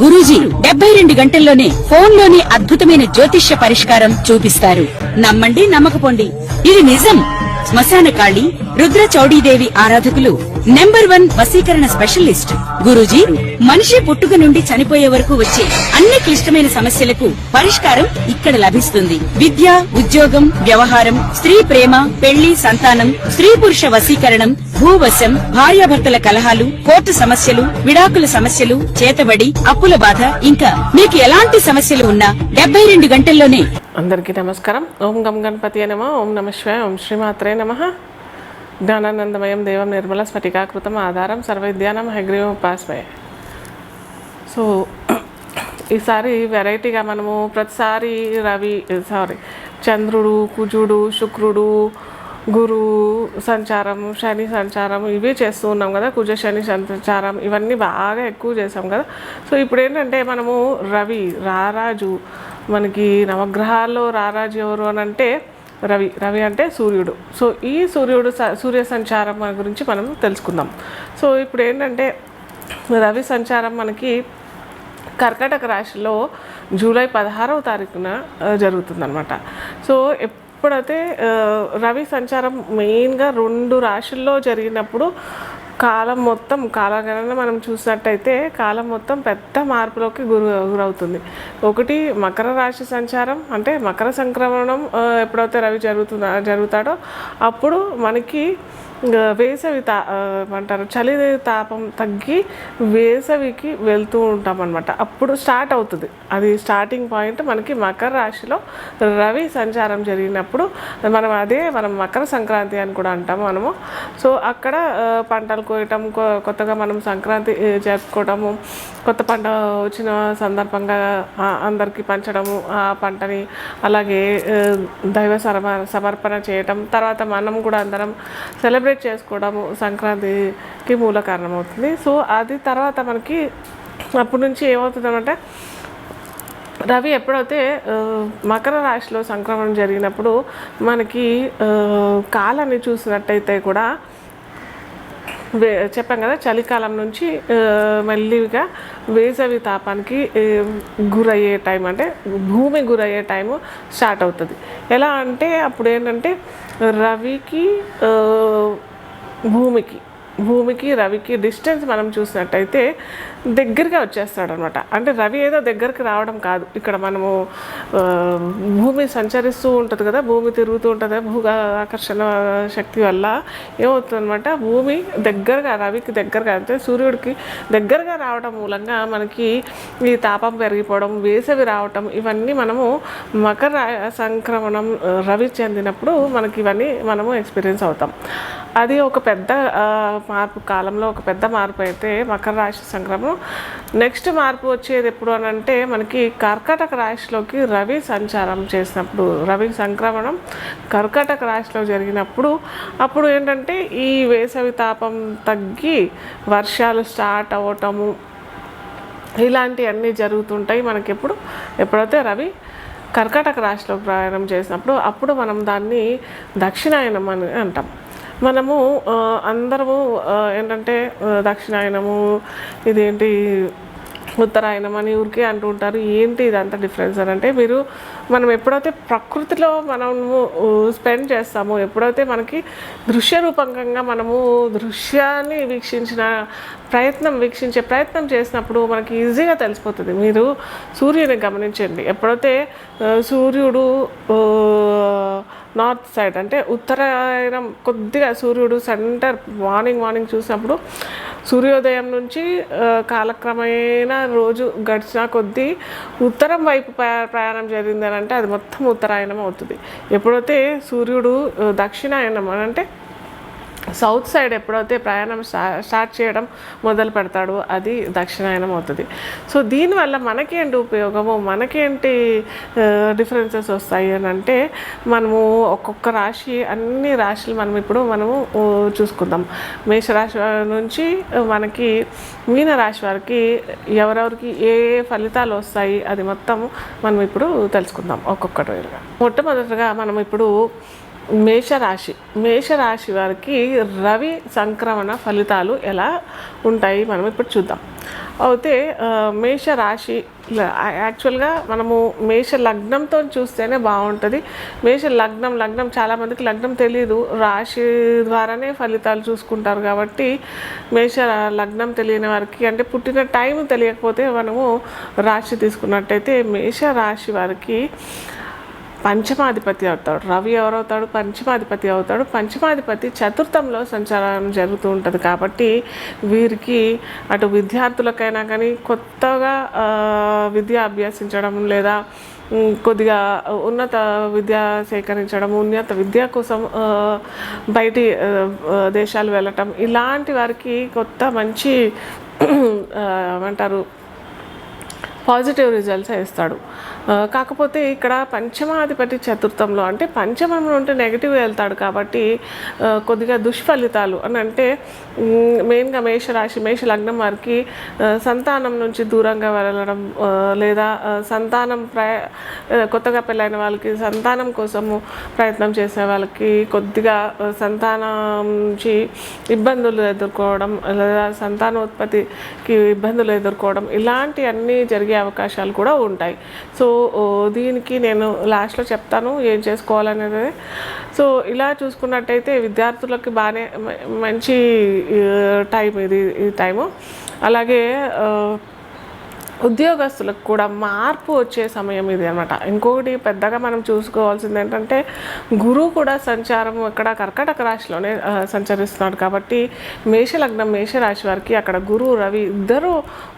గురూజీ 72 గంటల్లోనే ఫోన్లోని అద్భుతమైన జ్యోతిష్య పరిష్కారం చూపిస్తారు. నమ్మండి, నమ్మకపోండి, ఇది నిజం. శ్మశాన కాళి రుద్ర చౌడీదేవి ఆరాధకులు నంబర్ 1 వశీకరణ స్పెషలిస్ట్ గురూజీ. మనిషి పుట్టుక నుండి చనిపోయే వరకు వచ్చే అన్ని క్లిష్టమైన సమస్యలకు పరిష్కారం ఇక్కడ లభిస్తుంది. విద్య, ఉద్యోగం, వ్యవహారం, స్త్రీ ప్రేమ, పెళ్లి, సంతానం, స్త్రీ పురుష వశీకరణం, భూవశం, భార్యాభర్తల కలహాలు, కోర్టు సమస్యలు, విడాకుల సమస్యలు, చేతబడి, అప్పుల బాధ, ఇంకా మీకు ఎలాంటి సమస్యలు ఉన్నా 72 గంటల్లోనే. అందరికీ నమస్కారం. ఓం గం గణపతి నమః. ఓం నమః శివాయ. ఓం శ్రీమాత్రే నమః. జ్ఞానానందమయం దేవం నిర్మల స్ఫటికాకృతం ఆధారం సర్వవిద్యానం హయగ్రీవం ఉపాస్మయే. సో ఈసారి వెరైటీగా మనము ప్రతిసారి చంద్రుడు, కుజుడు, శుక్రుడు, గురు సంచారం, శని సంచారం ఇవే చేస్తూ ఉన్నాం కదా. కుజ శని సంచారం ఇవన్నీ బాగా ఎక్కువ చేసాం కదా. సో ఇప్పుడు ఏంటంటే మనము రవి రారాజు, మనకి నవగ్రహాల్లో రారాజు ఎవరు అని అంటే రవి అంటే సూర్యుడు. సో ఈ సూర్య సంచారం గురించి మనం తెలుసుకుందాం. సో ఇప్పుడు ఏంటంటే రవి సంచారం మనకి కర్కాటక రాశిలో జూలై 16వ తారీఖున జరుగుతుందన్నమాట. సో ఎప్పుడైతే రవి సంచారం మెయిన్గా 2 రాశుల్లో జరిగినప్పుడు కాలగణన మనం చూసినట్టయితే కాలం మొత్తం పెద్ద మార్పులోకి గురవుతుంది. ఒకటి మకర రాశి సంచారం, అంటే మకర సంక్రమణం ఎప్పుడైతే రవి జరుగుతాడో అప్పుడు మనకి వేసవి అంటారు చలి తాపం తగ్గి వేసవికి వెళ్తూ ఉంటాం అనమాట. అప్పుడు స్టార్ట్ అవుతుంది. అది స్టార్టింగ్ పాయింట్ మనకి మకర రాశిలో రవి సంచారం జరిగినప్పుడు మనం మకర సంక్రాంతి అని కూడా అంటాము మనము. సో అక్కడ పంటలు కోయటం, కొత్తగా మనం సంక్రాంతి జరుపుకోవటము, కొత్త పంట వచ్చిన సందర్భంగా అందరికీ పంచడము ఆ పంటని, అలాగే దైవ సమర్పణ చేయటం, తర్వాత మనం కూడా అందరం సెలబ్రేట్ చేసుకోవడము సంక్రాంతికి మూల కారణమవుతుంది. సో అది తర్వాత మనకి అప్పటి నుంచి ఏమవుతుందంటే రవి ఎప్పుడైతే మకర రాశిలో సంక్రమణం జరిగినప్పుడు మనకి కాలాన్ని చూసినట్టయితే కూడా చెప్పాం కదా, చలికాలం నుంచి మెల్లిగా వేసవి తాపానికి గురయ్యే టైం, అంటే భూమి గురయ్యే టైము స్టార్ట్ అవుతుంది. ఎలా అంటే అప్పుడు ఏంటంటే రవికి భూమికి రవికి డిస్టెన్స్ మనం చూసినట్టయితే దగ్గరగా వచ్చేస్తాడు అనమాట. అంటే రవి ఏదో దగ్గరికి రావడం కాదు, ఇక్కడ మనము భూమి సంచరిస్తూ ఉంటుంది కదా, భూమి తిరుగుతూ ఉంటుంది. ఆకర్షణ శక్తి వల్ల ఏమవుతుందన్నమాట, భూమి దగ్గరగా రవికి దగ్గరగా, అంటే సూర్యుడికి దగ్గరగా రావడం మూలంగా మనకి ఈ తాపం పెరిగిపోవడం, వేసవి రావటం, ఇవన్నీ మనము మకర సంక్రమణం రవి చెందినప్పుడు మనకి ఇవన్నీ మనము ఎక్స్పీరియన్స్ అవుతాం. అది ఒక పెద్ద మార్పు, కాలంలో ఒక పెద్ద మార్పు అయితే మకర రాశి సంక్రమణం. నెక్స్ట్ మార్పు వచ్చేది ఎప్పుడు అని అంటే మనకి కర్కాటక రాశిలోకి రవి సంచారం చేసినప్పుడు, రవి సంక్రమణం కర్కాటక రాశిలో జరిగినప్పుడు అప్పుడు ఏంటంటే ఈ వేసవి తాపం తగ్గి వర్షాలు స్టార్ట్ అవ్వటము ఇలాంటివన్నీ జరుగుతుంటాయి మనకి. ఎప్పుడైతే రవి కర్కాటక రాశిలో ప్రయాణం చేసినప్పుడు అప్పుడు మనం దాన్ని దక్షిణాయనం అని అంటాం. మనము అందరము ఏంటంటే దక్షిణాయనము, ఇదేంటి ఉత్తరాయణం అని ఊరికే అంటూ ఉంటారు. ఏంటి ఇదంతా డిఫరెన్స్ అని అంటే, మనం ఎప్పుడైతే ప్రకృతిలో మనము స్పెండ్ చేస్తామో, ఎప్పుడైతే మనకి దృశ్య రూపకంగా మనము దృశ్యాన్ని వీక్షించే ప్రయత్నం చేసినప్పుడు మనకి ఈజీగా తెలిసిపోతుంది. మీరు సూర్యుని గమనించండి. ఎప్పుడైతే సూర్యుడు నార్త్ సైడ్, అంటే ఉత్తరాయణం కొద్దిగా సూర్యుడు సెంటర్ మార్నింగ్ చూసినప్పుడు సూర్యోదయం నుంచి కాలక్రమేణా రోజు గడిచిన కొద్దీ ఉత్తరం వైపు ప్రయాణం జరిగిందని అంటే అది మొత్తం ఉత్తరాయణం అవుతుంది. ఎప్పుడైతే సూర్యుడు దక్షిణాయనం అని అంటే సౌత్ సైడ్ ఎప్పుడైతే ప్రయాణం స్టార్ట్ చేయడం మొదలు పెడతాడో అది దక్షిణాయనం అవుతుంది. సో దీనివల్ల మనకేంటి ఉపయోగము, మనకేంటి డిఫరెన్సెస్ వస్తాయి అని అంటే, మనము ఒక్కొక్క రాశి, అన్ని రాశులు మనము చూసుకుందాం. మేషరాశి నుంచి మనకి మీన రాశి వారికి ఎవరెవరికి ఏ ఫలితాలు వస్తాయి అది మొత్తం మనం ఇప్పుడు తెలుసుకుందాం ఒక్కొక్కటి. మొట్టమొదటిగా మనం ఇప్పుడు మేషరాశి వారికి రవి సంక్రమణ ఫలితాలు ఎలా ఉంటాయి మనం ఇప్పుడు చూద్దాం. అయితే మేష రాశి యాక్చువల్గా మనము మేష లగ్నంతో చూస్తేనే బాగుంటుంది. మేష లగ్నం చాలామందికి లగ్నం తెలియదు, రాశి ద్వారానే ఫలితాలు చూసుకుంటారు. కాబట్టి మేష లగ్నం తెలియని వారికి, అంటే పుట్టిన టైం తెలియకపోతే మనము రాశి తీసుకున్నట్టయితే మేష రాశి వారికి పంచమాధిపతి అవుతాడు. రవి ఎవరవుతాడు? పంచమాధిపతి అవుతాడు. పంచమాధిపతి చతుర్థంలో సంచారం జరుగుతూ ఉంటుంది. కాబట్టి వీరికి అటు విద్యార్థులకైనా కానీ కొత్తగా విద్య అభ్యసించడం లేదా కొద్దిగా ఉన్నత విద్య సేకరించడం, ఉన్నత విద్య కోసం బయటి దేశాలు వెళ్ళటం, ఇలాంటి వారికి కొత్త మంచి ఏమంటారు పాజిటివ్ రిజల్ట్స్ ఇస్తాడు. కాకపోతే ఇక్కడ పంచమాధిపతి చతుర్థంలో, అంటే పంచమంలో ఉంటే నెగిటివ్ వెళ్తాడు. కాబట్టి కొద్దిగా దుష్ఫలితాలు అని అంటే మెయిన్గా మేషరాశి మేష లగ్నం వారికి సంతానం నుంచి దూరంగా వెళ్ళడం, లేదా సంతానం కొత్తగా పెళ్ళైన వాళ్ళకి సంతానం కోసము ప్రయత్నం చేసే వాళ్ళకి కొద్దిగా సంతానం నుంచి ఇబ్బందులు ఎదుర్కోవడం, లేదా సంతానోత్పత్తికి ఇబ్బందులు ఎదుర్కోవడం, ఇలాంటివన్నీ జరిగే అవకాశాలు కూడా ఉంటాయి. సో దీనికి నేను లాస్ట్లో చెప్తాను ఏం చేసుకోవాలనేది. సో ఇలా చూసుకున్నట్టయితే విద్యార్థులకి బాగానే మంచి టైం ఈ టైము. అలాగే ఉద్యోగస్తులకు కూడా మార్పు వచ్చే సమయం ఇది అనమాట. ఇంకొకటి పెద్దగా మనం చూసుకోవాల్సింది ఏంటంటే గురువు కూడా సంచారం ఇక్కడ కర్కాటక రాశిలోనే సంచరిస్తున్నాడు. కాబట్టి మేషలగ్నం మేషరాశి వారికి అక్కడ గురువు రవి ఇద్దరు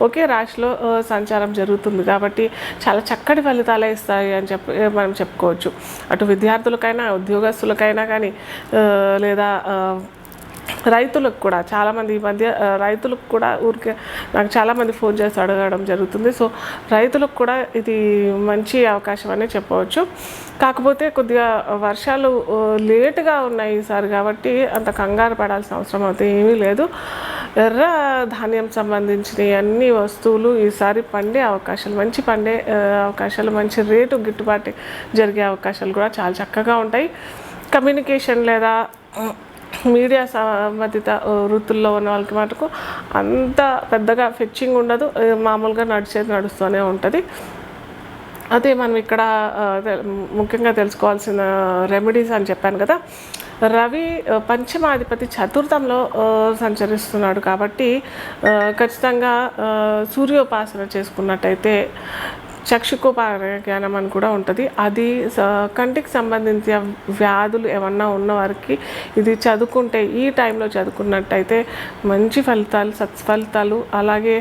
ఒకే రాశిలో సంచారం జరుగుతుంది. కాబట్టి చాలా చక్కటి ఫలితాలే ఇస్తాయి అని మనం చెప్పుకోవచ్చు. అటు విద్యార్థులకైనా ఉద్యోగస్తులకైనా కానీ లేదా రైతులకు కూడా చాలామంది ఈ మధ్య రైతులకు కూడా ఊరికే నాకు చాలామంది ఫోన్ చేసి అడగడం జరుగుతుంది. సో రైతులకు కూడా ఇది మంచి అవకాశం అనే చెప్పవచ్చు. కాకపోతే కొద్దిగా వర్షాలు లేటుగా ఉన్నాయి ఈసారి, కాబట్టి అంత కంగారు పడాల్సిన అవసరం అయితే ఏమీ లేదు. ఎర్ర ధాన్యం సంబంధించిన అన్ని వస్తువులు ఈసారి పండే అవకాశాలు, మంచి పండే అవకాశాలు, మంచి రేటు గిట్టుబాటు జరిగే అవకాశాలు కూడా చాలా చక్కగా ఉంటాయి. కమ్యూనికేషన్ లేదా మీడియా సంబంధిత వృత్తుల్లో ఉన్న వాళ్ళకి మటుకు అంత పెద్దగా ఫెచ్చింగ్ ఉండదు, మామూలుగా నడుస్తూనే ఉంటుంది. అదే మనం ఇక్కడ ముఖ్యంగా తెలుసుకోవాల్సిన రెమెడీస్ అని చెప్పాను కదా. రవి పంచమాధిపతి చతుర్థంలో సంచరిస్తున్నాడు. కాబట్టి ఖచ్చితంగా సూర్యోపాసన చేసుకున్నట్టయితే చక్షుకోపాజ్ఞానం అని కూడా ఉంటుంది. అది కంటికి సంబంధించిన వ్యాధులు ఏమన్నా ఉన్నవారికి ఇది చదువుకుంటే, ఈ టైంలో చదువుకున్నట్టయితే మంచి ఫలితాలు, సత్ఫలితాలు, అలాగే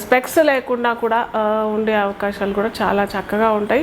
స్పెక్స్ లేకుండా కూడా ఉండే అవకాశాలు కూడా చాలా చక్కగా ఉంటాయి.